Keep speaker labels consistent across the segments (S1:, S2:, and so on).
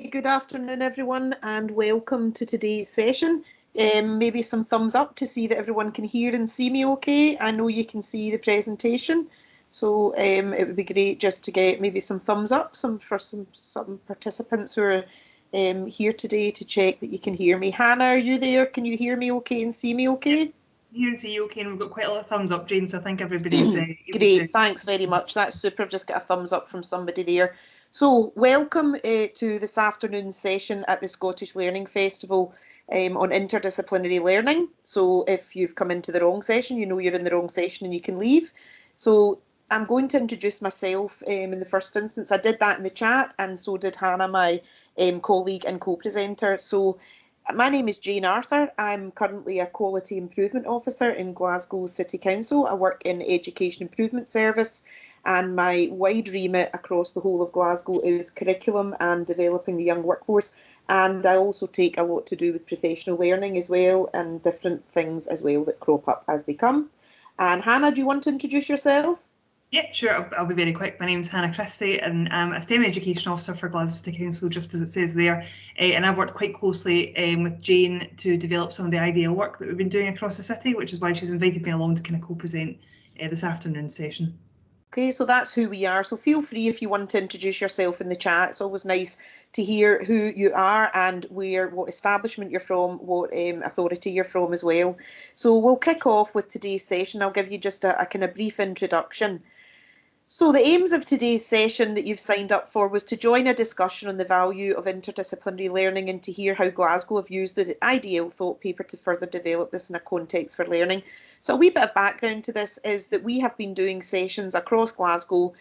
S1: good afternoon everyone and welcome to today's session. Maybe some thumbs up to see that everyone can hear and see me okay. I know you can see the presentation, so it would be great just to get maybe some thumbs up for some participants who are here today to check that you can hear me. Hannah, are you there? Can you hear me okay and see me okay?
S2: Hear and see you okay, and we've got quite a lot of thumbs up, Jane, so I think everybody's
S1: great. Thanks very much. That's super. I've just got a thumbs up from somebody there. So welcome to this afternoon's session at the Scottish Learning Festival on interdisciplinary learning. So if you've come into the wrong session, you know you're in the wrong session and you can leave. So I'm going to introduce myself in the first instance. I did that in the chat, and so did Hannah, my colleague and co-presenter. So my name is Jane Arthur. I'm currently a Quality Improvement Officer in Glasgow City Council. I work in Education Improvement Service, and my wide remit across the whole of Glasgow is curriculum and developing the young workforce. And I also take a lot to do with professional learning as well, and different things as well that crop up as they come. And Hannah, do you want to introduce yourself?
S2: Yeah, sure. I'll be very quick. My name's Hannah Christie, and I'm a STEM Education Officer for Glasgow City Council, just as it says there. And I've worked quite closely with Jane to develop some of the IDL work that we've been doing across the city, which is why she's invited me along to kind of co-present this afternoon's session.
S1: Okay, so that's who we are. So feel free if you want to introduce yourself in the chat. It's always nice to hear who you are and what establishment you're from, what authority you're from as well. So we'll kick off with today's session. I'll give you just a kind of brief introduction. So the aims of today's session that you've signed up for was to join a discussion on the value of interdisciplinary learning and to hear how Glasgow have used the IDL Thought Paper to further develop this in a context for learning. So a wee bit of background to this is that we have been doing sessions across Glasgow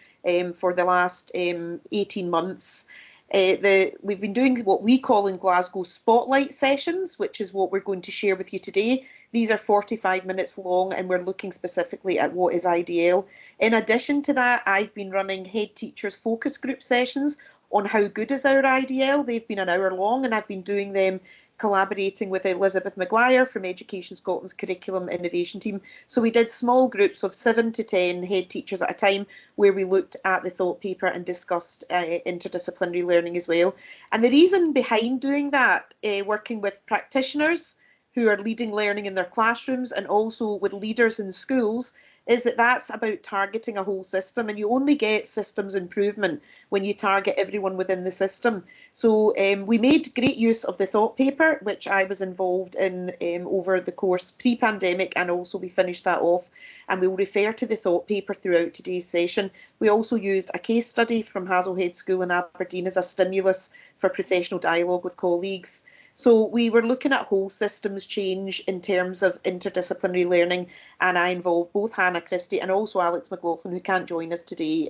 S1: for the last 18 months. We've been doing what we call in Glasgow spotlight sessions, which is what we're going to share with you today. These are 45 minutes long, and we're looking specifically at what is IDL. In addition to that, I've been running head teachers focus group sessions on how good is our IDL. They've been an hour long, and I've been doing them collaborating with Elizabeth Maguire from Education Scotland's Curriculum Innovation Team. So we did small groups of 7 to 10 head teachers at a time, where we looked at the thought paper and discussed interdisciplinary learning as well. And the reason behind doing that, working with practitioners who are leading learning in their classrooms and also with leaders in schools, is that that's about targeting a whole system, and you only get systems improvement when you target everyone within the system. So we made great use of the thought paper, which I was involved in over the course pre-pandemic, and also we finished that off, and we'll refer to the thought paper throughout today's session. We also used a case study from Hazelhead School in Aberdeen as a stimulus for professional dialogue with colleagues. So we were looking at whole systems change in terms of interdisciplinary learning, and I involved both Hannah Christie and also Alex McLaughlin, who can't join us today,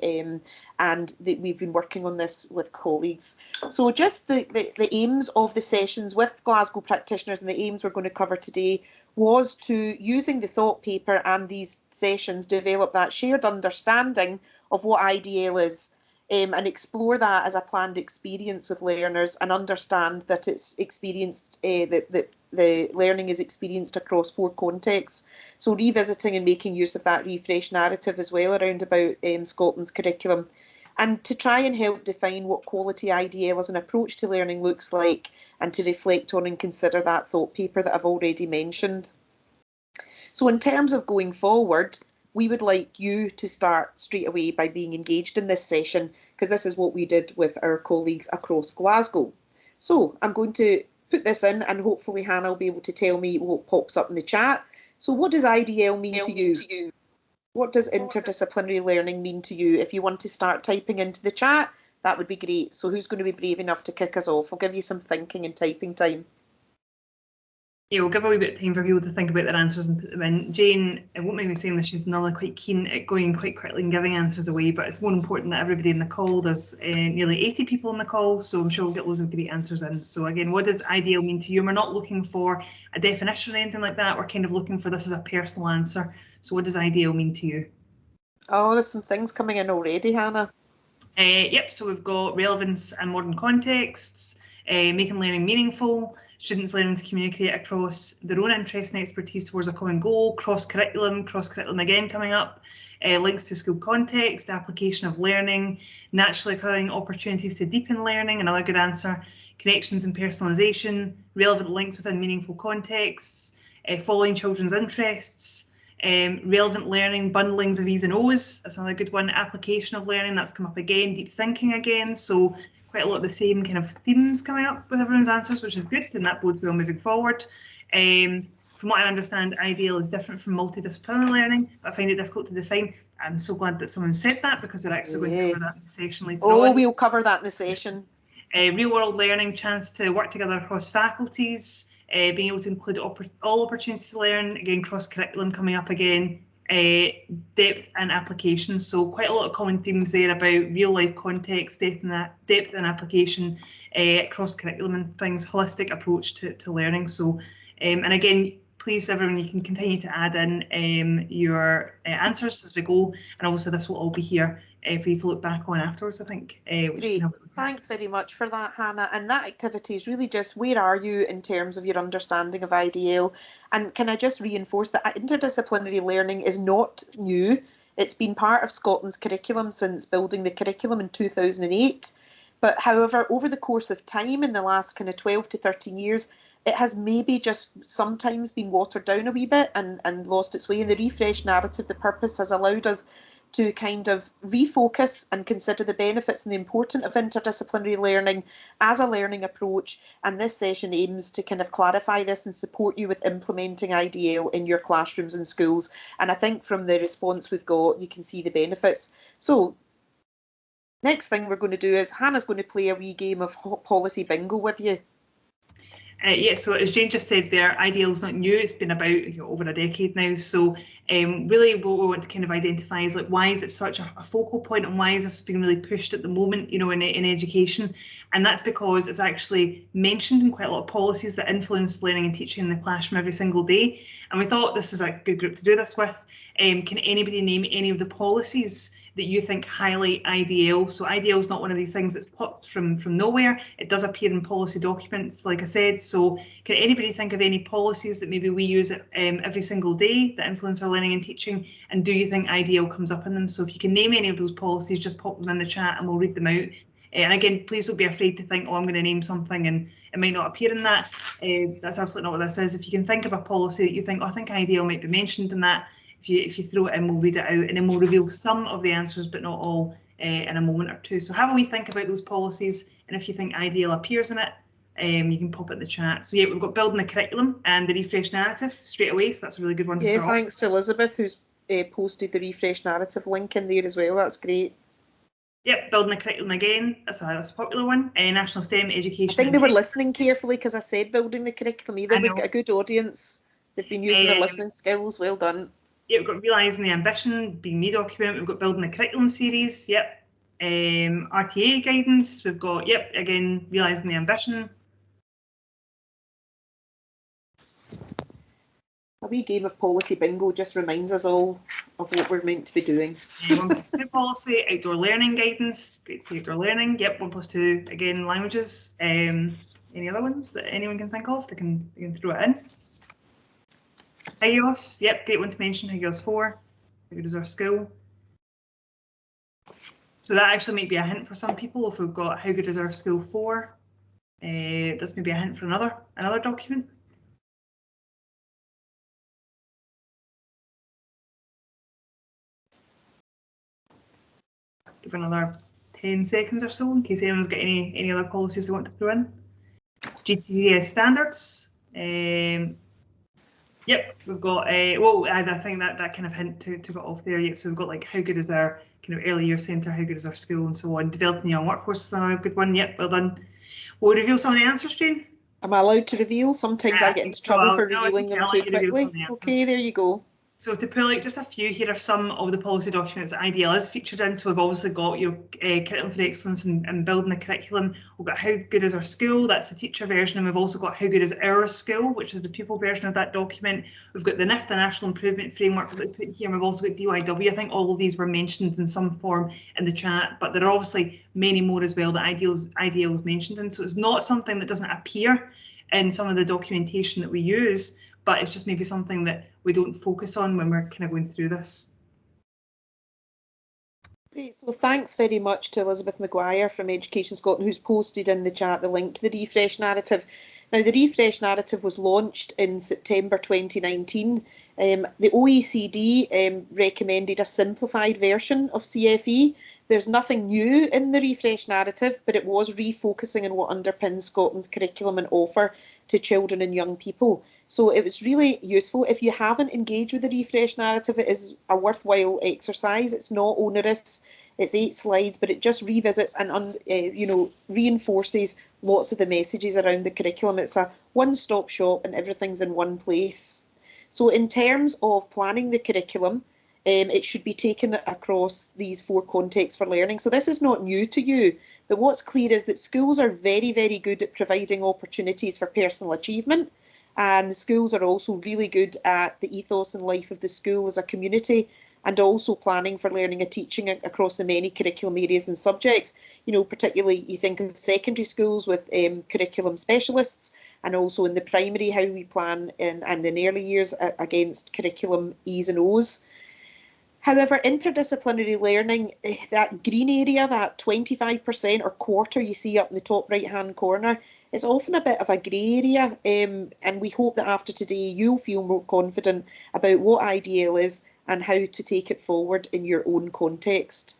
S1: and we've been working on this with colleagues. So just the aims of the sessions with Glasgow practitioners, and the aims we're going to cover today, was to, using the thought paper and these sessions, develop that shared understanding of what IDL is, and explore that as a planned experience with learners, and understand that it's experienced, the learning is experienced across 4 contexts. So revisiting and making use of that refresh narrative as well around about Scotland's curriculum, and to try and help define what quality IDL as an approach to learning looks like, and to reflect on and consider that thought paper that I've already mentioned. So in terms of going forward, we would like you to start straight away by being engaged in this session, because this is what we did with our colleagues across Glasgow. So I'm going to put this in, and hopefully Hannah will be able to tell me what pops up in the chat. So what does IDL mean to you? What does interdisciplinary learning mean to you? If you want to start typing into the chat, that would be great. So who's going to be brave enough to kick us off? I'll give you some thinking and typing time.
S2: Yeah, we'll give a wee bit of time for people to think about their answers and put them in. Jane, it won't make me saying that she's normally quite keen at going quite quickly and giving answers away, but it's more important that everybody in the call, there's nearly 80 people on the call, so I'm sure we'll get loads of great answers in. So again, what does IDL mean to you? And we're not looking for a definition or anything like that. We're kind of looking for this as a personal answer. So what does IDL mean to you?
S1: Oh, there's some things coming in already, Hannah.
S2: Yep, so we've got relevance and modern contexts, making learning meaningful, students learning to communicate across their own interests and expertise towards a common goal, cross-curriculum again coming up, links to school context, application of learning, naturally occurring opportunities to deepen learning, another good answer, connections and personalisation, relevant links within meaningful contexts, following children's interests, relevant learning, bundlings of E's and O's, that's another good one, application of learning, that's come up again, deep thinking again, so quite a lot of the same kind of themes coming up with everyone's answers, which is good, and that bodes well moving forward. From what I understand, IDL is different from multidisciplinary learning, but I find it difficult to define. I'm so glad that someone said that, because we're actually going to cover that in the session later on.
S1: We'll cover that in the session.
S2: Real world learning, chance to work together across faculties, being able to include all opportunities to learn, again, cross-curriculum coming up again, depth and application. So quite a lot of common themes there about real life context, depth and application, cross-curriculum and things, holistic approach to learning. So, and again, please, everyone, you can continue to add in your answers as we go, and obviously this will all be here for you to look back on afterwards, I think.
S1: Great. Thanks very much for that, Hannah. And that activity is really just, where are you in terms of your understanding of IDL? And can I just reinforce that interdisciplinary learning is not new. It's been part of Scotland's curriculum since building the curriculum in 2008. But however, over the course of time, in the last kind of 12 to 13 years, it has maybe just sometimes been watered down a wee bit and lost its way. And the refreshed narrative, the purpose, has allowed us to kind of refocus and consider the benefits and the importance of interdisciplinary learning as a learning approach. And this session aims to kind of clarify this and support you with implementing IDL in your classrooms and schools. And I think from the response we've got, you can see the benefits. So next thing we're going to do is Hannah's going to play a wee game of policy bingo with you.
S2: Yeah, so as Jane just said there, IDL is not new. It's been about over a decade now. So really what we want to kind of identify is, like, why is it such a focal point, and why is this being really pushed at the moment, you know, in education? And that's because it's actually mentioned in quite a lot of policies that influence learning and teaching in the classroom every single day. And we thought this is a good group to do this with. Can anybody name any of the policies that you think highlight IDL? So IDL is not one of these things that's plucked from nowhere. It does appear in policy documents, like I said. So can anybody think of any policies that maybe we use every single day that influence our learning and teaching? And do you think IDL comes up in them? So if you can name any of those policies, just pop them in the chat and we'll read them out. And again, please don't be afraid to think, oh, I'm going to name something and it might not appear in that. That's absolutely not what this is. If you can think of a policy that you think, oh, I think IDL might be mentioned in that, if you throw it in, we'll read it out, and then we'll reveal some of the answers, but not all, in a moment or two. So have a wee think about those policies, and if you think IDL appears in it, you can pop it in the chat. So yeah, we've got building the curriculum and the refresh narrative straight away, so that's a really good one to start.
S1: Thanks to Elizabeth, who's posted the refresh narrative link in there as well. That's great.
S2: Yep, building the curriculum again. That's a popular one. National STEM education.
S1: I think they were listening carefully because I said building the curriculum. Either we've got a good audience, they've been using their listening skills. Well done.
S2: Yeah, we've got realising the ambition, being me document. We've got building the curriculum series. Yep. RTA guidance. We've got, yep, again, realising the ambition.
S1: A wee game of policy bingo just reminds us all of what we're meant to be doing.
S2: 1+2 policy, outdoor learning guidance, great to see outdoor learning. Yep, 1+2, again, languages. Any other ones that anyone can think of? They can throw it in. HIGIOS, yep, great one to mention. HIGIOS 4, how good is our school? So that actually might be a hint for some people if we've got how good is our school 4. This may be a hint for another document. Give another 10 seconds or so in case anyone's got any other policies they want to throw in. GCSE standards. Yep, so we've got I think that kind of hint to go off there. Yep, so we've got like how good is our kind of early year centre, how good is our school, and so on. Developing young workforce is another good one. Yep, well done. We'll reveal some of the answers, Jane.
S1: Am I allowed to reveal? Sometimes I get into trouble for revealing them too quickly. Okay, there you go.
S2: So to pull out just a few, here are some of the policy documents that IDL is featured in. So we've obviously got your curriculum for excellence and building the curriculum. We've got how good is our school, that's the teacher version, and we've also got how good is our school, which is the pupil version of that document. We've got the NIF, the National Improvement Framework that we put here, and we've also got DYW. I think all of these were mentioned in some form in the chat, but there are obviously many more as well that IDL is mentioned in. So it's not something that doesn't appear in some of the documentation that we use, but it's just maybe something that we don't focus on when we're kind of going through this.
S1: Great, so thanks very much to Elizabeth Maguire from Education Scotland, who's posted in the chat the link to the Refresh narrative. Now, the Refresh narrative was launched in September 2019. The OECD recommended a simplified version of CFE. There's nothing new in the Refresh narrative, but it was refocusing on what underpins Scotland's curriculum and offer to children and young people. So it was really useful. If you haven't engaged with the Refresh narrative, it is a worthwhile exercise. It's not onerous. It's 8 slides, but it just revisits and reinforces lots of the messages around the curriculum. It's a one-stop shop and everything's in one place. So in terms of planning the curriculum, it should be taken across these 4 contexts for learning. So this is not new to you, but what's clear is that schools are very, very good at providing opportunities for personal achievement. And schools are also really good at the ethos and life of the school as a community, and also planning for learning and teaching across the many curriculum areas and subjects. You know, particularly you think of secondary schools with curriculum specialists, and also in the primary, how we plan and in early years against curriculum E's and O's. However, interdisciplinary learning, that green area, that 25% or quarter you see up in the top right-hand corner, is often a bit of a grey area, and we hope that after today you'll feel more confident about what IDL is and how to take it forward in your own context.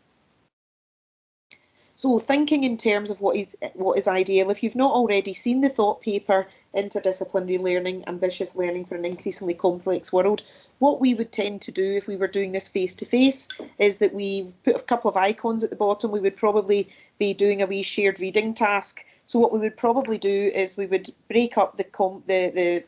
S1: So thinking in terms of what is IDL, if you've not already seen the thought paper, Interdisciplinary Learning, Ambitious Learning for an Increasingly Complex World, what we would tend to do if we were doing this face-to-face is that we put a couple of icons at the bottom. We would probably be doing a wee shared reading task. So what we would probably do is we would break up the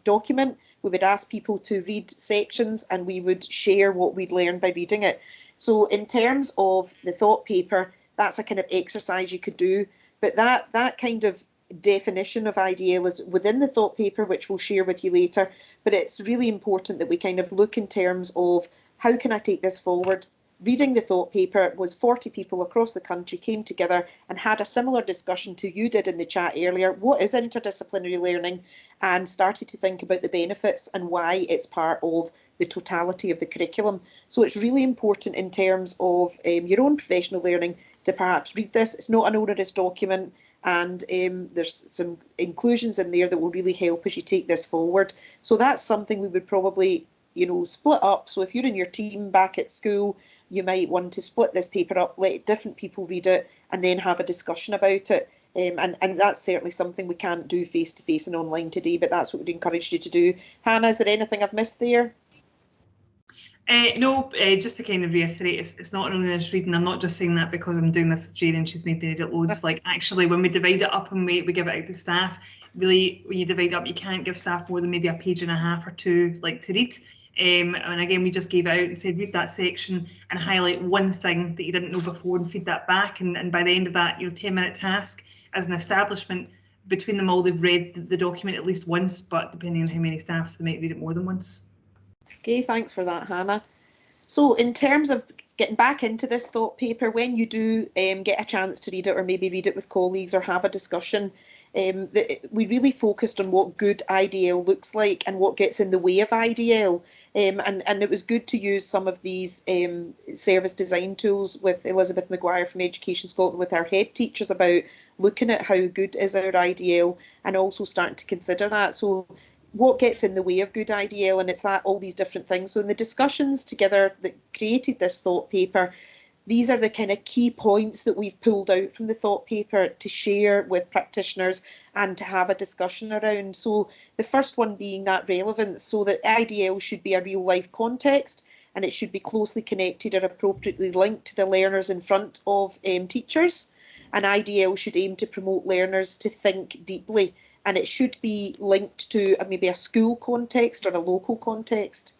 S1: document. We would ask people to read sections and we would share what we'd learned by reading it. So in terms of the thought paper, that's a kind of exercise you could do. But that kind of definition of IDL is within the thought paper, which we'll share with you later. But it's really important that we kind of look in terms of how can I take this forward? Reading the thought paper was 40 people across the country came together and had a similar discussion to you did in the chat earlier. What is interdisciplinary learning? And started to think about the benefits and why it's part of the totality of the curriculum. So it's really important in terms of your own professional learning to perhaps read this. It's not an onerous document, and there's some inclusions in there that will really help as you take this forward. So that's something we would probably, split up. So if you're in your team back at school, you might want to split this paper up, let different people read it, and then have a discussion about it. And that's certainly something we can't do face-to-face and online today, but that's what we'd encourage you to do. Hannah, is there anything I've missed there?
S2: No, just to kind of reiterate, it's not only this reading. I'm not just saying that because I'm doing this with Jane and she's made me read it loads. Like, actually, when we divide it up and we give it out to staff, really, when you divide it up, you can't give staff more than maybe a page and a half or 2 to read. And again, we just gave it out and said, read that section and highlight one thing that you didn't know before and feed that back. And by the end of that, 10-minute task as an establishment. Between them all, they've read the document at least once, but depending on how many staff, they might read it more than once.
S1: Okay, thanks for that, Hannah. So in terms of getting back into this thought paper, when you do get a chance to read it, or maybe read it with colleagues or have a discussion, we really focused on what good IDL looks like and what gets in the way of IDL. And it was good to use some of these service design tools with Elizabeth Maguire from Education Scotland, with our head teachers, about looking at how good is our IDL and also starting to consider that. So what gets in the way of good IDL, and it's that all these different things. So in the discussions together that created this thought paper, these are the kind of key points that we've pulled out from the thought paper to share with practitioners and to have a discussion around. So the first one being that relevance, so that IDL should be a real life context and it should be closely connected or appropriately linked to the learners in front of teachers. And IDL should aim to promote learners to think deeply, and it should be linked to maybe a school context or a local context.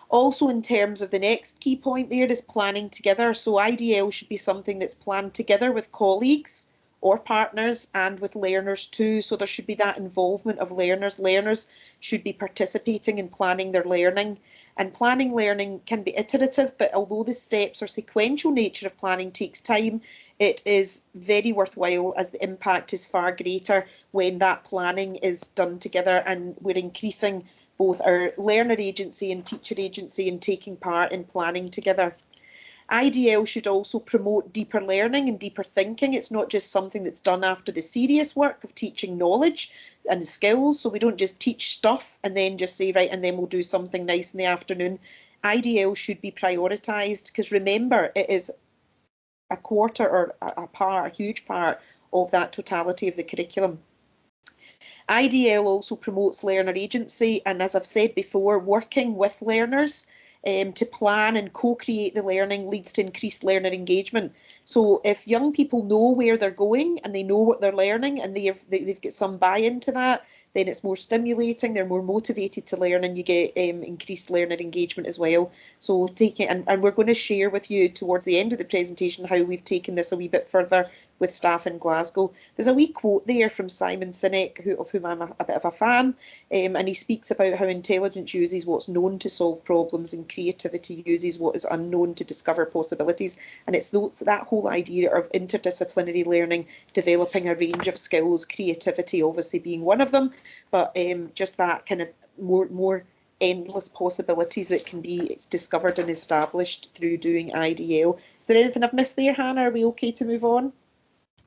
S1: Also, in terms of the next key point there is planning together. So IDL should be something that's planned together with colleagues or partners and with learners too. So there should be that involvement of learners. Learners should be participating in planning their learning. And planning learning can be iterative, but although the steps or sequential nature of planning takes time, it is very worthwhile as the impact is far greater when that planning is done together, and we're increasing both our learner agency and teacher agency in taking part in planning together. IDL should also promote deeper learning and deeper thinking. It's not just something that's done after the serious work of teaching knowledge and skills. So we don't just teach stuff and then just say, right, and then we'll do something nice in the afternoon. IDL should be prioritised, because remember, it is a quarter or a huge part of that totality of the curriculum. IDL also promotes learner agency, and as I've said before, working with learners to plan and co-create the learning leads to increased learner engagement. So if young people know where they're going and they know what they're learning and they've got some buy-in to that, then it's more stimulating, they're more motivated to learn, and you get increased learner engagement as well. So and we're going to share with you towards the end of the presentation how we've taken this a wee bit further with staff in Glasgow. There's a wee quote there from Simon Sinek, of whom I'm a bit of a fan, and he speaks about how intelligence uses what's known to solve problems and creativity uses what is unknown to discover possibilities. And it's that whole idea of interdisciplinary learning, developing a range of skills, creativity obviously being one of them, but just that kind of more endless possibilities that can be discovered and established through doing IDL. Is there anything I've missed there, Hannah? Are we okay to move on?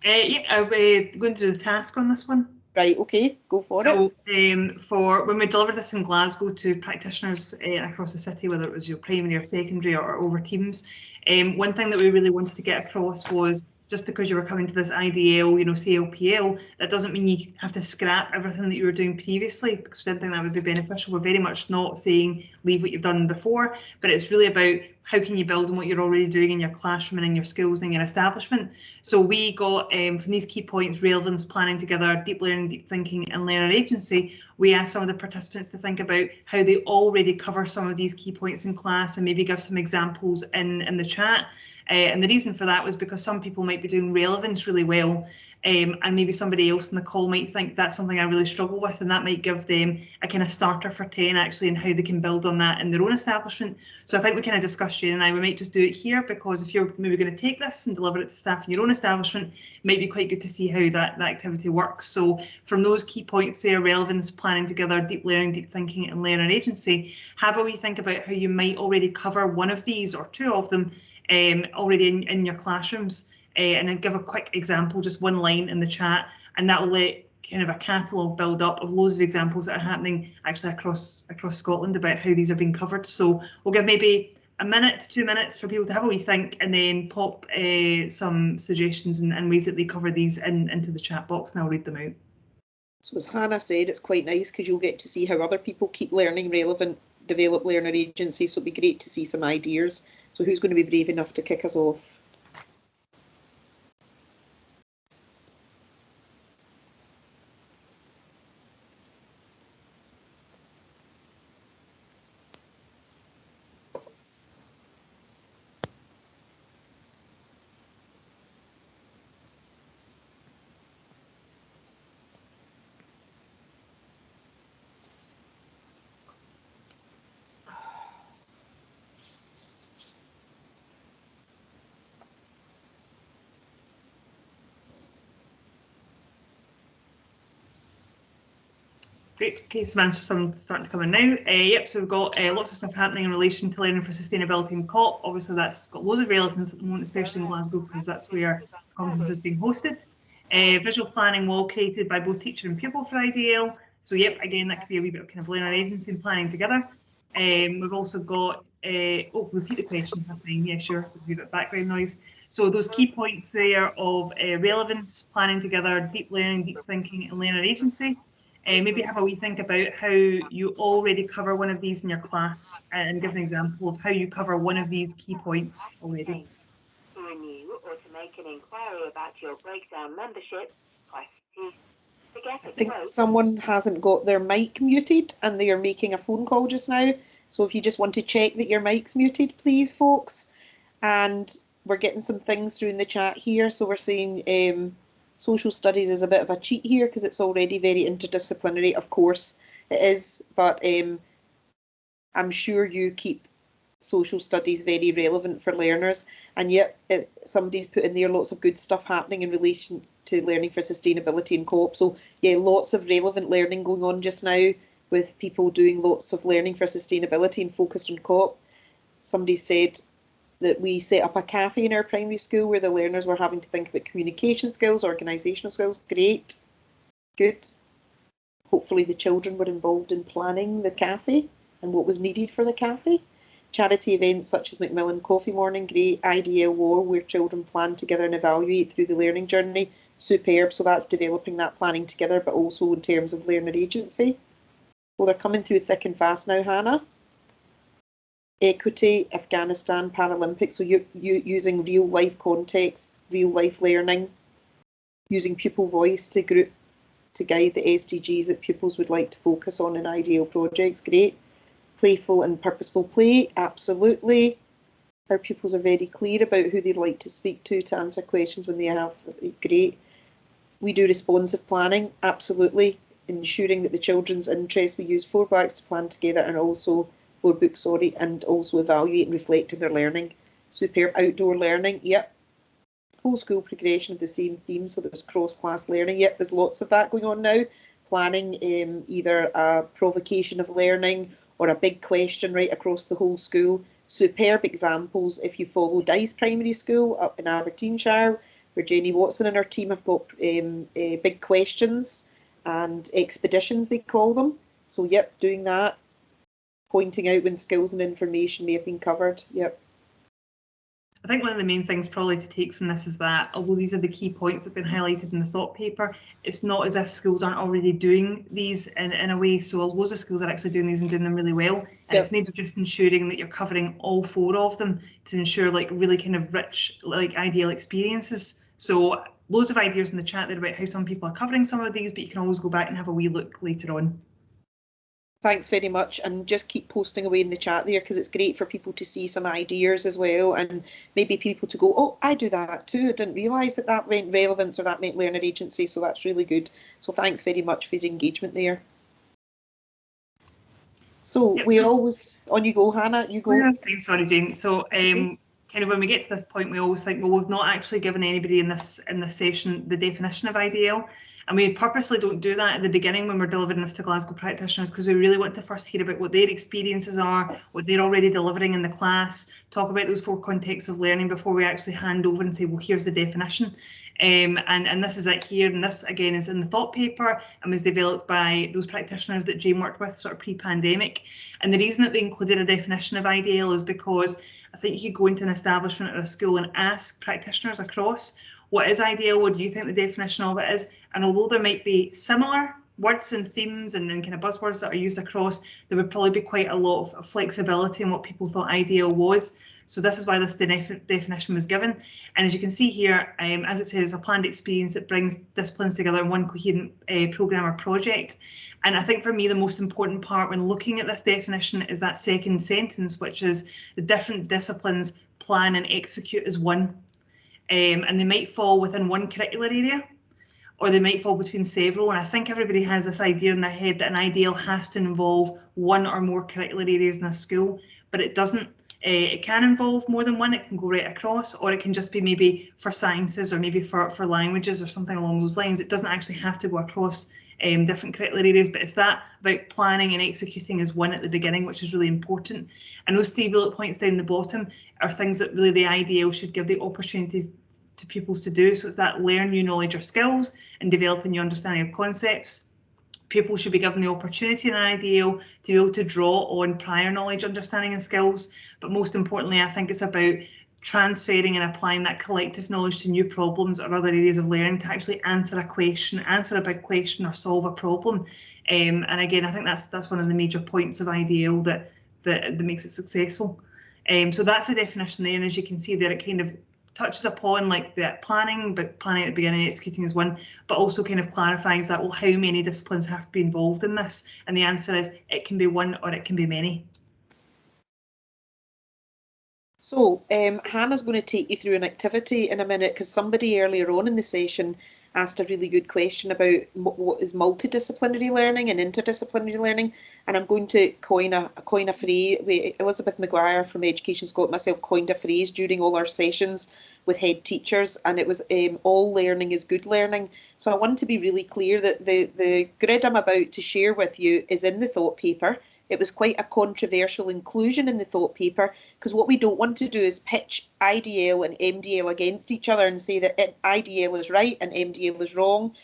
S2: Yeah, I'll be going to do the task on this one.
S1: Right, okay, go for it.
S2: So for when we delivered this in Glasgow to practitioners across the city, whether it was your primary or secondary or over Teams, one thing that we really wanted to get across was, just because you were coming to this IDL, CLPL, that doesn't mean you have to scrap everything that you were doing previously, because we didn't think that would be beneficial. We're very much not saying leave what you've done before, but it's really about how can you build on what you're already doing in your classroom and in your skills and in your establishment. So we got, from these key points, relevance, planning together, deep learning, deep thinking, and learner agency, we asked some of the participants to think about how they already cover some of these key points in class and maybe give some examples in the chat. And the reason for that was because some people might be doing relevance really well, and maybe somebody else in the call might think that's something I really struggle with, and that might give them a kind of starter for 10 actually, and how they can build on that in their own establishment. So I think we kind of discussed, Jane and I, we might just do it here, because if you're maybe going to take this and deliver it to staff in your own establishment, it might be quite good to see how that activity works. So from those key points there, relevance, planning together, deep learning, deep thinking, and learner agency, have a wee think about how you might already cover one of these or two of them already in your classrooms, and then give a quick example, just one line in the chat, and that will let kind of a catalogue build up of loads of examples that are happening actually across Scotland about how these are being covered. So we'll give maybe a minute to 2 minutes for people to have a wee think, and then pop some suggestions and ways that they cover these into the chat box, and I'll read them out.
S1: So as Hannah said, it's quite nice because you'll get to see how other people keep learning relevant, develop learner agency, so it'll be great to see some ideas. So who's going to be brave enough to kick us off?
S2: Great. Okay, some answers starting to come in now. Yep, so we've got lots of stuff happening in relation to learning for sustainability and COP. Obviously, that's got loads of relevance at the moment, especially in Glasgow, because that's where the conference is being hosted. Visual planning wall created by both teacher and pupil for IDL. So yep, again, that could be a wee bit of kind of learner agency and planning together. We've also got, repeat the question, that's fine, yeah, sure, there's a wee bit of background noise. So those key points there of relevance, planning together, deep learning, deep thinking, and learner agency. Maybe have a wee think about how you already cover one of these in your class, and give an example of how you cover one of these key points already.
S3: To renew or to make an inquiry about your breakdown membership, press 2.
S1: I think someone hasn't got their mic muted and they are making a phone call just now. So if you just want to check that your mic's muted, please, folks. And we're getting some things through in the chat here. So we're saying social studies is a bit of a cheat here because it's already very interdisciplinary. Of course it is, but I'm sure you keep social studies very relevant for learners, and yet somebody's put in there lots of good stuff happening in relation to learning for sustainability and co-op. So yeah, lots of relevant learning going on just now with people doing lots of learning for sustainability and focused on co-op. Somebody said that we set up a cafe in our primary school where the learners were having to think about communication skills, organisational skills. Great, good. Hopefully the children were involved in planning the cafe and what was needed for the cafe. Charity events such as Macmillan Coffee Morning, great. IDL War, where children plan together and evaluate through the learning journey, superb. So that's developing that planning together, but also in terms of learner agency. Well, they're coming through thick and fast now, Hannah. Equity, Afghanistan, Paralympics, so you using real life context, real life learning, using pupil voice to guide the SDGs that pupils would like to focus on in IDL projects, great. Playful and purposeful play, absolutely. Our pupils are very clear about who they'd like to speak to answer questions when they have, great. We do responsive planning, absolutely. Ensuring that the children's interests, we use 4 blacks to plan together and also 4 books, sorry, and also evaluate and reflect on their learning. Superb. Outdoor learning, yep. Whole school progression of the same theme, so there's cross-class learning. Yep, there's lots of that going on now. Planning either a provocation of learning or a big question right across the whole school. Superb examples if you follow Dice Primary School up in Aberdeenshire, where Jenny Watson and her team have got big questions and expeditions, they call them. So yep, doing that. Pointing out when skills and information may have been covered. Yep.
S2: I think one of the main things probably to take from this is that although these are the key points that have been highlighted in the thought paper, it's not as if schools aren't already doing these in a way. So loads of schools are actually doing these and doing them really well. And
S1: yep.
S2: It's maybe just ensuring that you're covering all 4 of them to ensure like really kind of rich like IDL experiences. So loads of ideas in the chat there about how some people are covering some of these, but you can always go back and have a wee look later on.
S1: Thanks very much, and just keep posting away in the chat there because it's great for people to see some ideas as well, and maybe people to go, oh, I do that too. I didn't realise that meant relevance or that meant learner agency, so that's really good. So thanks very much for your engagement there. So yep, we always, on you go, Hannah, you go.
S2: Sorry, Jane. So kind of when we get to this point, we always think, well, we've not actually given anybody in this session the definition of IDL. And we purposely don't do that at the beginning when we're delivering this to Glasgow practitioners, because we really want to first hear about what their experiences are, what they're already delivering in the class, talk about those 4 contexts of learning before we actually hand over and say, well, here's the definition. And this is it here, and this again is in the thought paper and was developed by those practitioners that Jane worked with sort of pre-pandemic. And the reason that they included a definition of IDL is because I think you could go into an establishment or a school and ask practitioners across, what is IDL? What do you think the definition of it is? And although there might be similar words and themes and kind of buzzwords that are used across, there would probably be quite a lot of flexibility in what people thought IDL was. So this is why this definition was given. And as you can see here, as it says, a planned experience that brings disciplines together in one coherent programme or project. And I think for me, the most important part when looking at this definition is that second sentence, which is the different disciplines plan and execute as one. And they might fall within one curricular area, or they might fall between several. And I think everybody has this idea in their head that an IDL has to involve one or more curricular areas in a school, but it doesn't. It can involve more than one. It can go right across, or it can just be maybe for sciences or maybe for languages or something along those lines. It doesn't actually have to go across different curricular areas, but it's that about planning and executing as one at the beginning, which is really important. And those 3 bullet points down the bottom are things that really the IDL should give the opportunity to pupils to do. So it's that learn new knowledge or skills and develop a new understanding of concepts. Pupils should be given the opportunity in an IDL to be able to draw on prior knowledge, understanding and skills. But most importantly, I think it's about transferring and applying that collective knowledge to new problems or other areas of learning to actually answer a question, answer a big question or solve a problem. And again, I think that's one of the major points of IDL that makes it successful. So that's the definition there, and as you can see there, it kind of touches upon like that planning, but planning at the beginning, executing as one, but also kind of clarifies that, well, how many disciplines have to be involved in this? And the answer is it can be one or it can be many.
S1: So Hannah's going to take you through an activity in a minute, because somebody earlier on in the session asked a really good question about what is multidisciplinary learning and interdisciplinary learning, and I'm going to coin a phrase. Elizabeth Maguire from Education Scotland, myself, coined a phrase during all our sessions with head teachers, and it was all learning is good learning. So I want to be really clear that the grid I'm about to share with you is in the thought paper. it was quite a controversial inclusion in the thought paper, because what we don't want to do is pitch IDL and MDL against each other and say that IDL is right and MDL is wrong,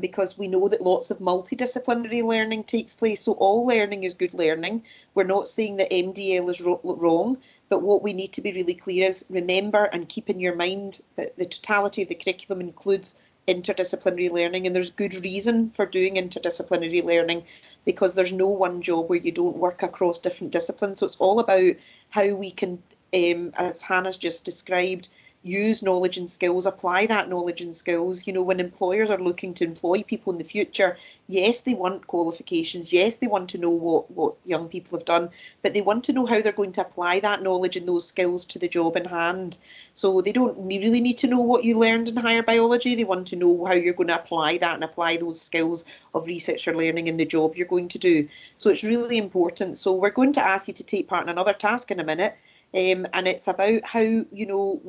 S1: because we know that lots of multidisciplinary learning takes place. So all learning is good learning. We're not saying that MDL is wrong, but what we need to be really clear is remember and keep in your mind that the totality of the curriculum includes interdisciplinary learning, and there's good reason for doing interdisciplinary learning, because there's no one job where you don't work across different disciplines. So it's all about how we can, as Hannah's just described, use knowledge and skills, apply that knowledge and skills. You know, when employers are looking to employ people in the future, yes, they want qualifications, yes, they want to know what young people have done, but they want to know how they're going to apply that knowledge and those skills to the job in hand. So they don't really need to know what you learned in higher biology. They want to know how you're going to apply that and apply those skills of research or learning in the job you're going to do. So it's really important. So we're going to ask you to take part in another task in a minute, and it's about how, you know,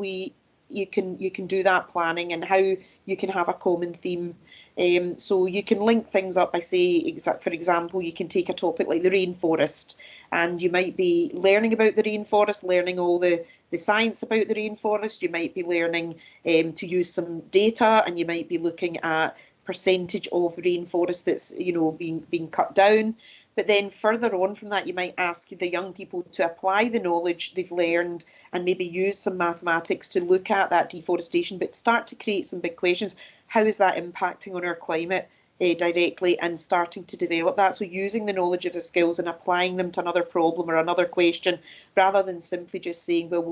S1: you can do that planning and how you can have a common theme. So you can link things up by, say, for example, you can take a topic like the rainforest, and you might be learning about the rainforest, learning all the science about the rainforest. You might be learning to use some data, and you might be looking at percentage of rainforest that's, you know, being cut down. But then further on from that, you might ask the young people to apply the knowledge they've learned and maybe use some mathematics to look at that deforestation, but start to create some big questions. How is that impacting on our climate directly, and starting to develop that? So using the knowledge of the skills and applying them to another problem or another question, rather than simply just saying, well,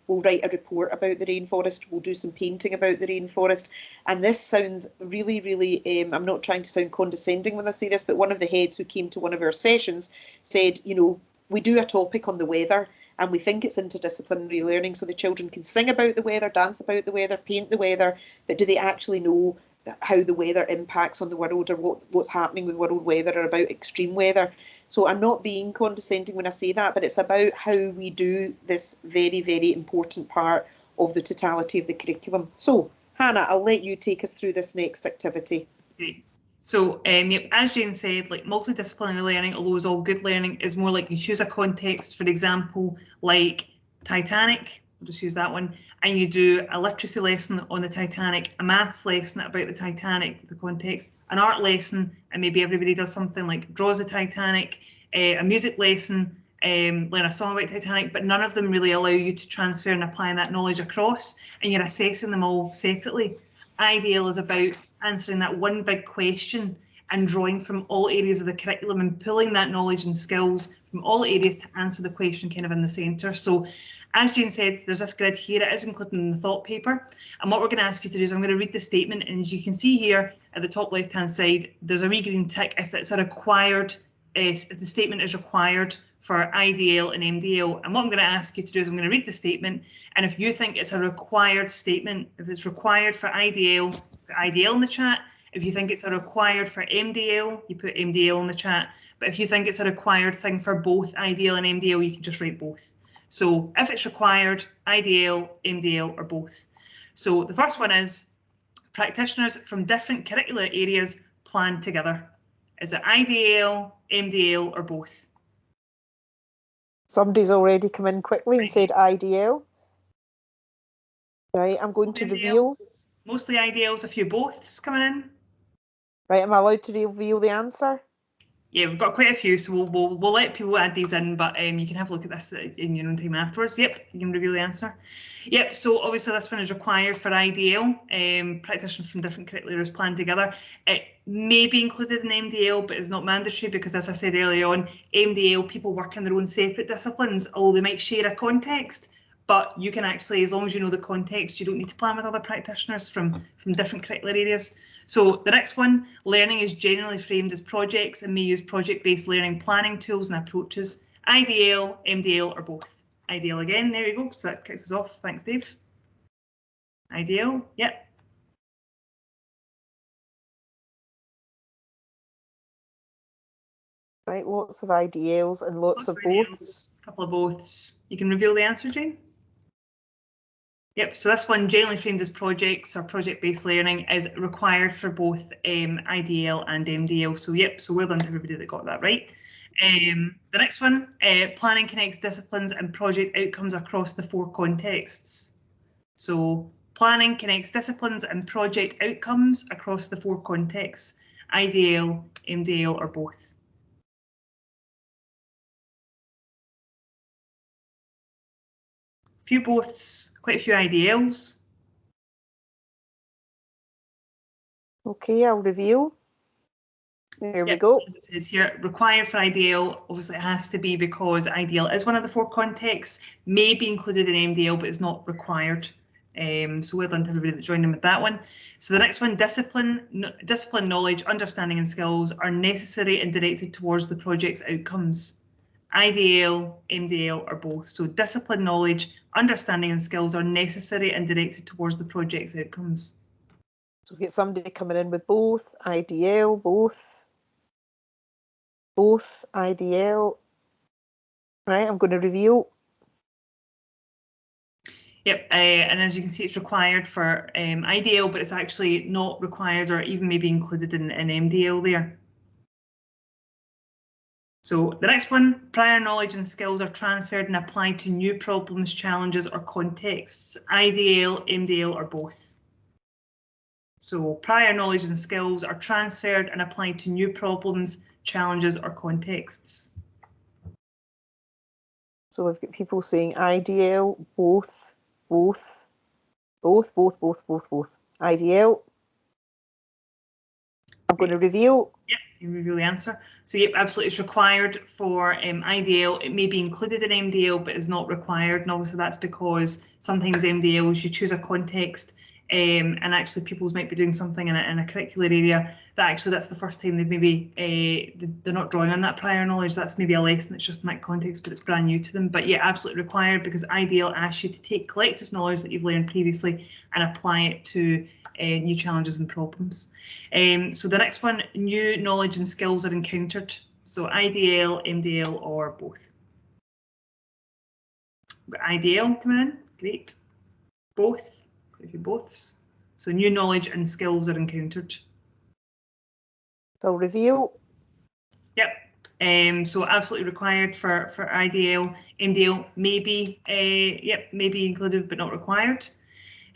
S1: we'll write a report about the rainforest, we'll do some painting about the rainforest. And this sounds really, really, I'm not trying to sound condescending when I say this, but one of the heads who came to one of our sessions said, you know, we do a topic on the weather, and we think it's interdisciplinary learning, so the children can sing about the weather, dance about the weather, paint the weather, but do they actually know how the weather impacts on the world, or what's happening with world weather, or about extreme weather? So I'm not being condescending when I say that, but it's about how we do this very, very important part of the totality of the curriculum. So Hannah, I'll let you take us through this next activity.
S2: Great. So, yep, as Jane said, like multidisciplinary learning, although it's all good learning, is more like you choose a context, for example, like Titanic, I'll just use that one, and you do a literacy lesson on the Titanic, a maths lesson about the Titanic, the context, an art lesson, and maybe everybody does something like draws the Titanic, a music lesson, learn a song about Titanic, but none of them really allow you to transfer and apply that knowledge across, and you're assessing them all separately. IDL is about answering that one big question and drawing from all areas of the curriculum and pulling that knowledge and skills from all areas to answer the question kind of in the centre. So as Jane said, there's this grid here, it is included in the thought paper, and what we're going to ask you to do is I'm going to read the statement, and as you can see here at the top left hand side, there's a wee green tick if it's a required, if the statement is required for IDL and MDL. And what I'm going to ask you to do is I'm going to read the statement, and if you think it's a required statement, if it's required for IDL, put IDL in the chat. If you think it's a required for MDL, you put MDL in the chat. But if you think it's a required thing for both IDL and MDL, you can just write both. So if it's required, IDL, MDL, or both. So the first one is practitioners from different curricular areas plan together. Is it IDL, MDL, or both?
S1: Somebody's already come in quickly and said IDL. Right, I'm going to reveals.
S2: Mostly IDLs, a few boths coming in.
S1: Right, am I allowed to reveal the answer?
S2: Yeah, we've got quite a few, so we'll let people add these in, but you can have a look at this in your own time afterwards. Yep, you can reveal the answer. Yep, so obviously this one is required for IDL. Practitioners from different curricular areas plan together. It may be included in MDL, but it's not mandatory because, as I said earlier on, MDL people work in their own separate disciplines, although they might share a context. But you can actually, as long as you know the context, you don't need to plan with other practitioners from different curricular areas. So the next one, learning is generally framed as projects and may use project-based learning planning tools and approaches. IDL, MDL, or both. IDL again, there you go, so that kicks us off. Thanks, Dave. IDL, yep.
S1: Right, lots of IDLs and lots of boths.
S2: A couple of boths. You can reveal the answer, Jane? Yep, so this one, generally framed as projects or project-based learning, is required for both IDL and MDL. So yep, so well done to everybody that got that right. The next one, planning connects disciplines and project outcomes across the 4 contexts. So planning connects disciplines and project outcomes across the 4 contexts, IDL, MDL, or both. A few boths, quite a few IDLs.
S1: Okay, I'll reveal. There we go.
S2: As it says here, required for IDL, obviously it has to be because IDL is one of the 4 contexts, may be included in MDL, but is not required. So well done to everybody that joined in with that one. So the next one, discipline, knowledge, understanding and skills are necessary and directed towards the project's outcomes. IDL, MDL, or both. So discipline, knowledge, understanding and skills are necessary and directed towards the project's outcomes.
S1: So we get somebody coming in with both, IDL, both IDL. Right, I'm going to reveal.
S2: Yep, and as you can see, it's required for IDL, but it's actually not required or even maybe included in MDL there. So the next one, prior knowledge and skills are transferred and applied to new problems, challenges, or contexts, IDL, MDL, or both. So prior knowledge and skills are transferred and applied to new problems, challenges, or contexts.
S1: So we've got people saying IDL, both. IDL. I'm going to reveal.
S2: Yep, you reveal the answer. So yep, absolutely, it's required for IDL. It may be included in MDL, but is not required. And obviously that's because sometimes MDLs, you choose a context and actually pupils might be doing something in a curricular area that actually that's the first time they've maybe, they're not drawing on that prior knowledge. That's maybe a lesson that's just in that context, but it's brand new to them. But yeah, absolutely required because IDL asks you to take collective knowledge that you've learned previously and apply it to new challenges and problems. So the next one, new knowledge and skills are encountered. So IDL, MDL, or both. We've got IDL coming in, great. Both, quite a few boths. So new knowledge and skills are encountered.
S1: So reveal.
S2: Yep. So absolutely required for IDL. MDL maybe, maybe included but not required.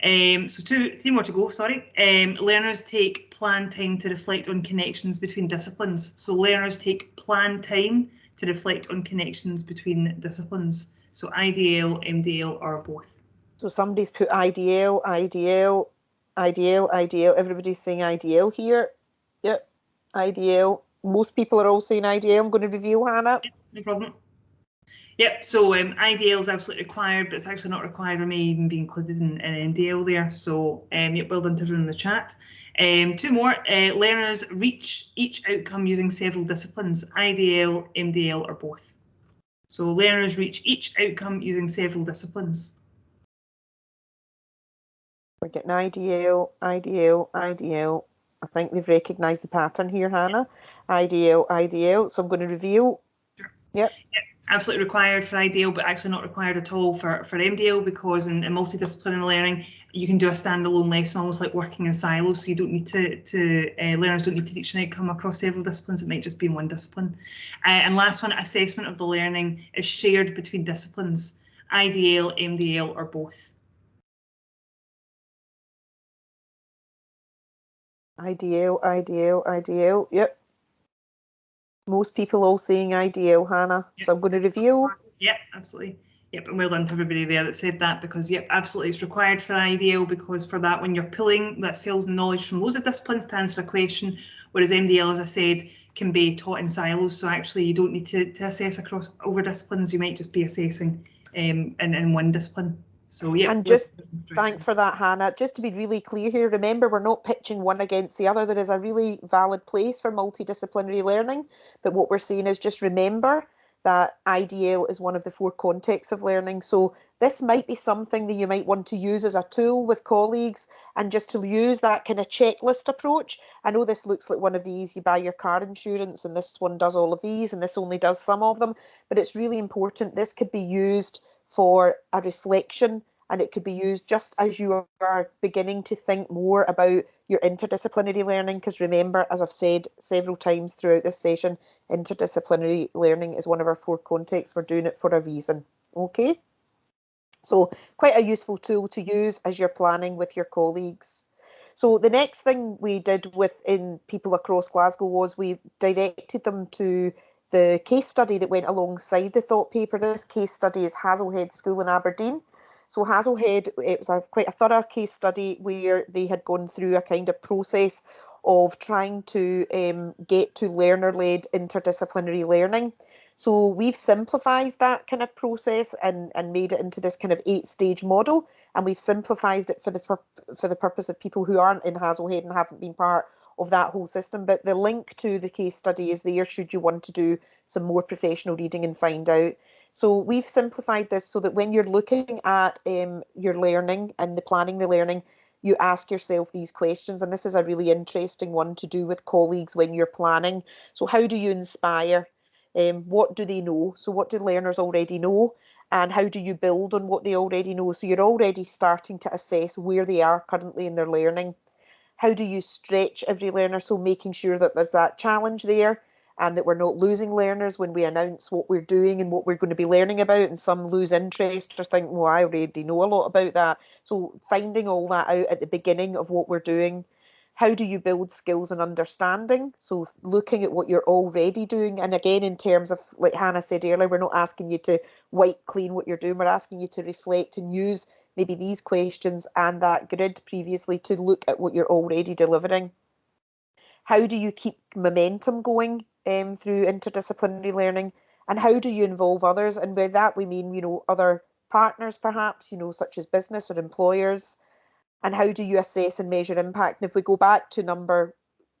S2: So 3 more to go, sorry. Learners take planned time to reflect on connections between disciplines. So learners take planned time to reflect on connections between disciplines. So IDL, MDL, or both.
S1: So somebody's put IDL. Everybody's saying IDL here. Yep, IDL. Most people are all saying IDL. I'm going to reveal, Hannah.
S2: No problem. Yep, so IDL is absolutely required, but it's actually not required or may even be included in MDL there. So yep, well done to everyone in the chat. 2 more, learners reach each outcome using several disciplines, IDL, MDL, or both. So learners reach each outcome using several disciplines.
S1: We're getting IDL. I think they've recognised the pattern here, Hannah. IDL. So I'm going to reveal.
S2: Sure.
S1: Yep.
S2: Absolutely required for IDL, but actually not required at all for MDL, because in multidisciplinary learning, you can do a standalone lesson, almost like working in silos. So you don't need to learners don't need to reach an outcome across several disciplines. It might just be in one discipline. And last one, assessment of the learning is shared between disciplines, IDL, MDL, or both.
S1: IDL. Yep. Most people all saying IDL, Hannah. Yep. So I'm going to reveal.
S2: Yep, absolutely. Yep, and well done to everybody there that said that, because yep, absolutely, it's required for IDL, because for that, when you're pulling that skills and knowledge from loads of disciplines to answer a question, whereas MDL, as I said, can be taught in silos. So actually, you don't need to assess across over disciplines. You might just be assessing in one discipline. So yeah.
S1: And just thanks for that, Hannah. Just to be really clear here, remember, we're not pitching one against the other. There is a really valid place for multidisciplinary learning, but what we're saying is just remember that IDL is one of the 4 contexts of learning. So this might be something that you might want to use as a tool with colleagues, and just to use that kind of checklist approach. I know this looks like one of these, you buy your car insurance and this one does all of these and this only does some of them, but it's really important. This could be used for a reflection, and it could be used just as you are beginning to think more about your interdisciplinary learning, because remember, as I've said several times throughout this session, interdisciplinary learning is one of our 4 contexts. We're doing it for a reason. Okay, so quite a useful tool to use as you're planning with your colleagues. So the next thing we did within people across Glasgow was we directed them to the case study that went alongside the thought paper. This case study is Hazelhead School in Aberdeen. So Hazelhead, it was quite a thorough case study where they had gone through a kind of process of trying to get to learner-led interdisciplinary learning. So we've simplified that kind of process and made it into this kind of 8-stage model, and we've simplified it for the purpose of people who aren't in Hazelhead and haven't been part of that whole system. But the link to the case study is there should you want to do some more professional reading and find out. So we've simplified this so that when you're looking at your learning and planning the learning, you ask yourself these questions. And this is a really interesting one to do with colleagues when you're planning. So how do you inspire? What do they know? So what do learners already know? And how do you build on what they already know? So you're already starting to assess where they are currently in their learning. How do you stretch every learner? So making sure that there's that challenge there and that we're not losing learners when we announce what we're doing and what we're going to be learning about, and some lose interest or think, well, I already know a lot about that. So finding all that out at the beginning of what we're doing. How do you build skills and understanding? So looking at what you're already doing. And again, in terms of, like Hannah said earlier, we're not asking you to wipe clean what you're doing. We're asking you to reflect and use maybe these questions and that grid previously to look at what you're already delivering. How do you keep momentum going through interdisciplinary learning? And how do you involve others? And by that we mean, other partners perhaps, such as business or employers. And how do you assess and measure impact? And if we go back to number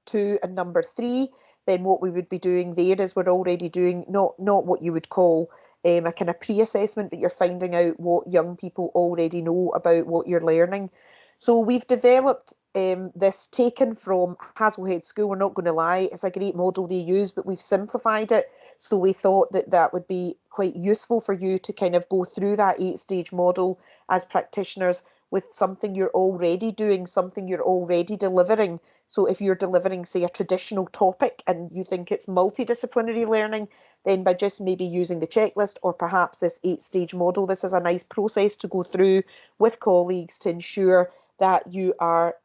S1: 2 and number 3, then what we would be doing there is we're already doing not what you would call a kind of pre-assessment, but you're finding out what young people already know about what you're learning. So we've developed this taken from Hazelhead School. We're not going to lie, it's a great model they use, but we've simplified it. So we thought that that would be quite useful for you to kind of go through that 8-stage model as practitioners with something you're already doing, something you're already delivering. So if you're delivering, say, a traditional topic and you think it's multidisciplinary learning, then by just maybe using the checklist or perhaps this 8-stage model, this is a nice process to go through with colleagues to ensure that you are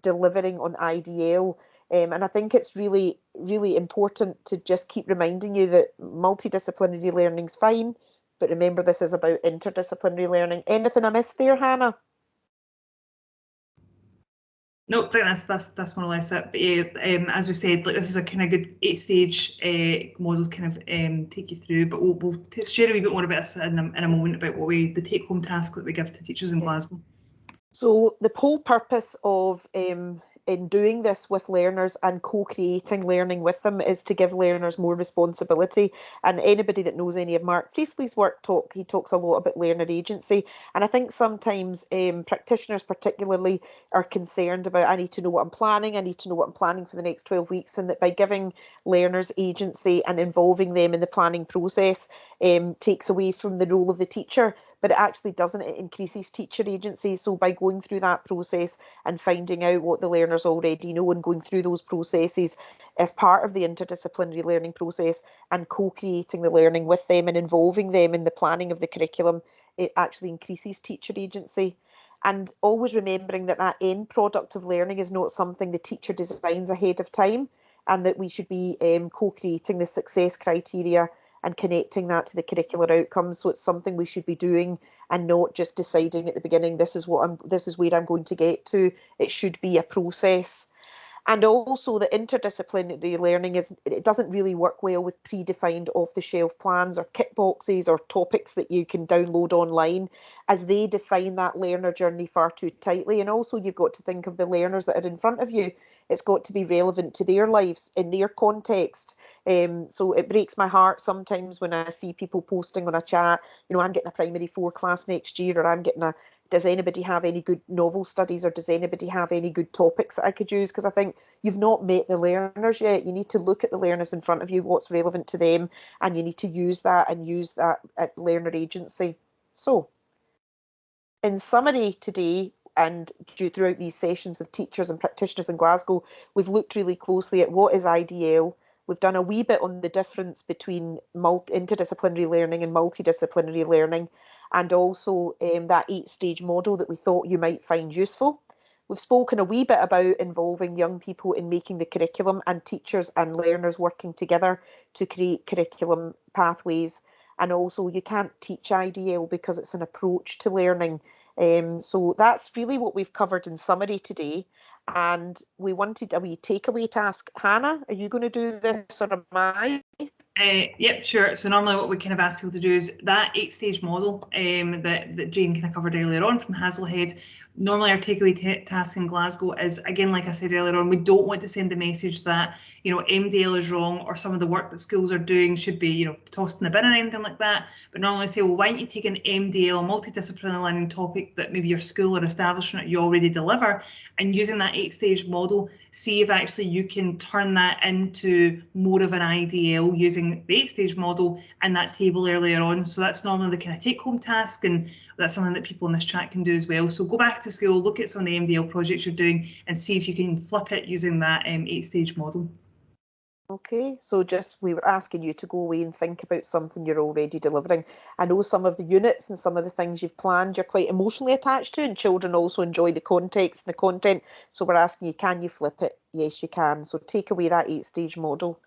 S1: delivering on IDL. And I think it's really, really important to just keep reminding you that multidisciplinary learning's fine, but remember this is about interdisciplinary learning. Anything I missed there, Hannah?
S2: No, I think that's more or less it. But yeah, as we said, like this is a kind of good 8-stage model to kind of take you through. But we'll share a wee bit more about this in a moment about what the take-home task that we give to teachers in Glasgow.
S1: So the whole purpose of in doing this with learners and co-creating learning with them is to give learners more responsibility. And anybody that knows any of Mark Priestley's work, he talks a lot about learner agency. And I think sometimes practitioners particularly are concerned about, I need to know what I'm planning, I need to know what I'm planning for the next 12 weeks, and that by giving learners agency and involving them in the planning process takes away from the role of the teacher. But it actually doesn't. It increases teacher agency. So by going through that process and finding out what the learners already know and going through those processes as part of the interdisciplinary learning process and co-creating the learning with them and involving them in the planning of the curriculum, it actually increases teacher agency. And always remembering that that end product of learning is not something the teacher designs ahead of time, and that we should be co-creating the success criteria and connecting that to the curricular outcomes. So it's something we should be doing and not just deciding at the beginning, this is where I'm going to get to. It should be a process. And also the interdisciplinary learning it doesn't really work well with predefined off-the-shelf plans or kit boxes or topics that you can download online, as they define that learner journey far too tightly. And also you've got to think of the learners that are in front of you. It's got to be relevant to their lives, in their context. So it breaks my heart sometimes when I see people posting on a chat, I'm getting a primary 4 class next year, or I'm getting does anybody have any good novel studies, or does anybody have any good topics that I could use? Because I think you've not met the learners yet. You need to look at the learners in front of you, what's relevant to them, and you need to use that at learner agency. So in summary today, and throughout these sessions with teachers and practitioners in Glasgow, we've looked really closely at what is IDL. We've done a wee bit on the difference between interdisciplinary learning and multidisciplinary learning, and also that 8-stage model that we thought you might find useful. We've spoken a wee bit about involving young people in making the curriculum and teachers and learners working together to create curriculum pathways. And also you can't teach IDL because it's an approach to learning. So that's really what we've covered in summary today. And we wanted a wee takeaway task. Hannah, are you going to do this or am I?
S2: Yep, sure. So normally what we kind of ask people to do is that 8-stage model that Jane kind of covered earlier on from Hazelhead. Normally our takeaway task in Glasgow is, again, like I said earlier on, we don't want to send the message that, you know, MDL is wrong or some of the work that schools are doing should be, you know, tossed in the bin or anything like that. But normally say, well, why don't you take an MDL, multidisciplinary learning topic that maybe your school or establishment you already deliver, and using that 8-stage model, see if actually you can turn that into more of an IDL using the 8-stage model and that table earlier on. So that's normally the kind of take-home task, and that's something that people in this chat can do as well. So go back to school, look at some of the MDL projects you're doing and see if you can flip it using that 8-stage model.
S1: Okay, so just we were asking you to go away and think about something you're already delivering. I know some of the units and some of the things you've planned you're quite emotionally attached to, and children also enjoy the context and the content. So we're asking you, can you flip it? Yes, you can. So take away that 8-stage model.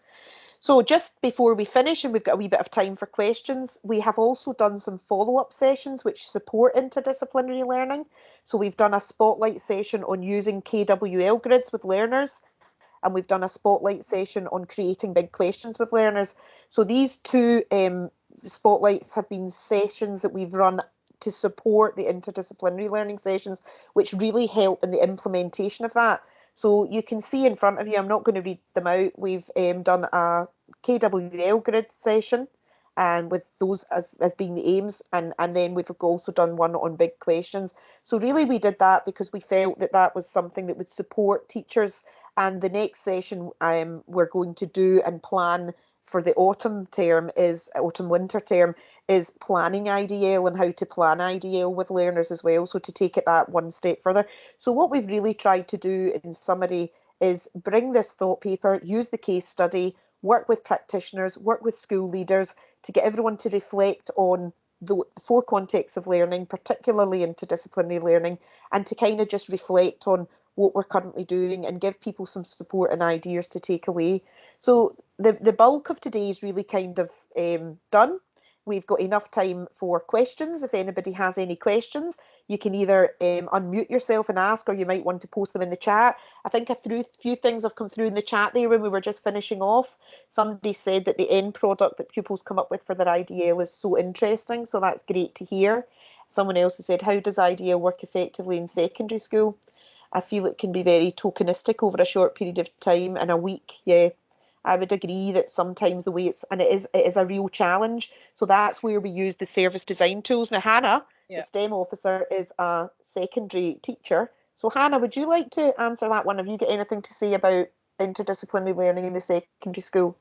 S1: So just before we finish, and we've got a wee bit of time for questions, we have also done some follow-up sessions which support interdisciplinary learning. So we've done a spotlight session on using KWL grids with learners, and we've done a spotlight session on creating big questions with learners. So these two spotlights have been sessions that we've run to support the interdisciplinary learning sessions, which really help in the implementation of that. So you can see in front of you, I'm not going to read them out, we've done a KWL grid session, and with those as being the aims, and then we've also done one on big questions. So really we did that because we felt that that was something that would support teachers. And the next session we're going to do and plan for the autumn-winter term is planning IDL and how to plan IDL with learners as well, so to take it that one step further. So what we've really tried to do in summary is bring this thought paper, use the case study, work with practitioners, work with school leaders to get everyone to reflect on the 4 contexts of learning, particularly interdisciplinary learning, and to kind of just reflect on what we're currently doing and give people some support and ideas to take away. So the bulk of today is really kind of done. We've got enough time for questions. If anybody has any questions, you can either unmute yourself and ask, or you might want to post them in the chat. I think a few things have come through in the chat there when we were just finishing off. Somebody said that the end product that pupils come up with for their IDL is so interesting, so that's great to hear. Someone else has said, how does IDL work effectively in secondary school? I feel it can be very tokenistic over a short period of time, in a week. Yeah, I would agree that sometimes the way it is a real challenge. So that's where we use the service design tools. Now, Hannah, the STEM officer, is a secondary teacher. So Hannah, would you like to answer that one? Have you got anything to say about interdisciplinary learning in the secondary school?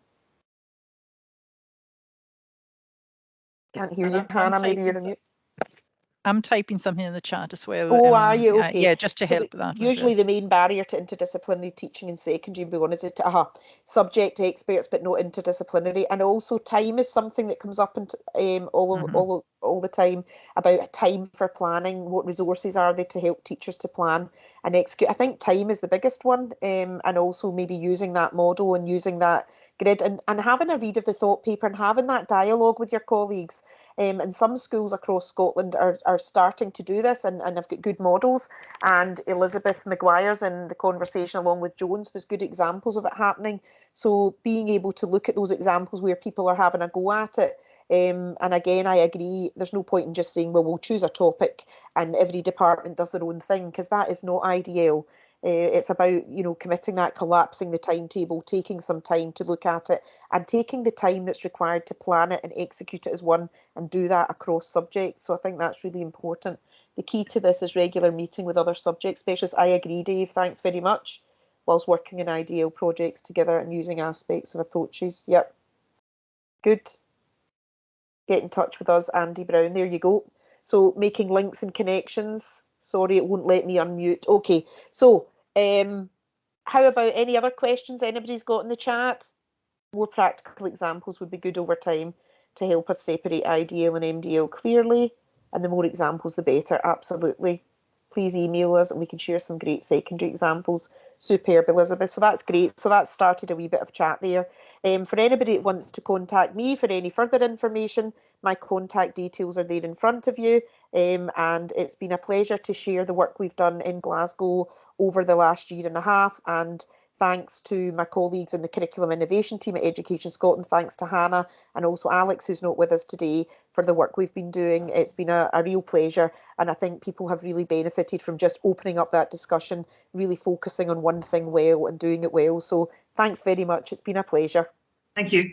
S1: Can't hear you, Hannah. Maybe you're on mute.
S4: I'm typing something in the chat as well.
S1: Oh, are you? Okay.
S4: Yeah, just to help with that.
S1: Usually the main barrier to interdisciplinary teaching in secondary, is it subject experts, but not interdisciplinary. And also time is something that comes up all the time, about time for planning. What resources are there to help teachers to plan and execute? I think time is the biggest one, and also maybe using that model and using that grid and having a read of the thought paper and having that dialogue with your colleagues. And some schools across Scotland are starting to do this and have got good models. And Elizabeth Maguire's in the conversation along with Jones was good examples of it happening. So being able to look at those examples where people are having a go at it. And again, I agree, there's no point in just saying, well, we'll choose a topic and every department does their own thing, because that is not ideal. It's about, committing that, collapsing the timetable, taking some time to look at it and taking the time that's required to plan it and execute it as one and do that across subjects. So I think that's really important. The key to this is regular meeting with other subject specialists. I agree, Dave, thanks very much. Whilst working in IDL projects together and using aspects of approaches. Yep. Good. Get in touch with us, Andy Brown. There you go. So making links and connections. Sorry, it won't let me unmute. Okay, so how about any other questions anybody's got in the chat? More practical examples would be good over time to help us separate IDL and MDL clearly, and the more examples the better, absolutely. Please email us and we can share some great secondary examples. Superb, Elizabeth. So that's great. So that's started a wee bit of chat there. For anybody that wants to contact me for any further information, my contact details are there in front of you. And it's been a pleasure to share the work we've done in Glasgow over the last year and a half, and thanks to my colleagues in the Curriculum Innovation team at Education Scotland, thanks to Hannah and also Alex, who's not with us today, for the work we've been doing. It's been a real pleasure, and I think people have really benefited from just opening up that discussion, really focusing on one thing well and doing it well. So thanks very much. It's been a pleasure.
S2: Thank you.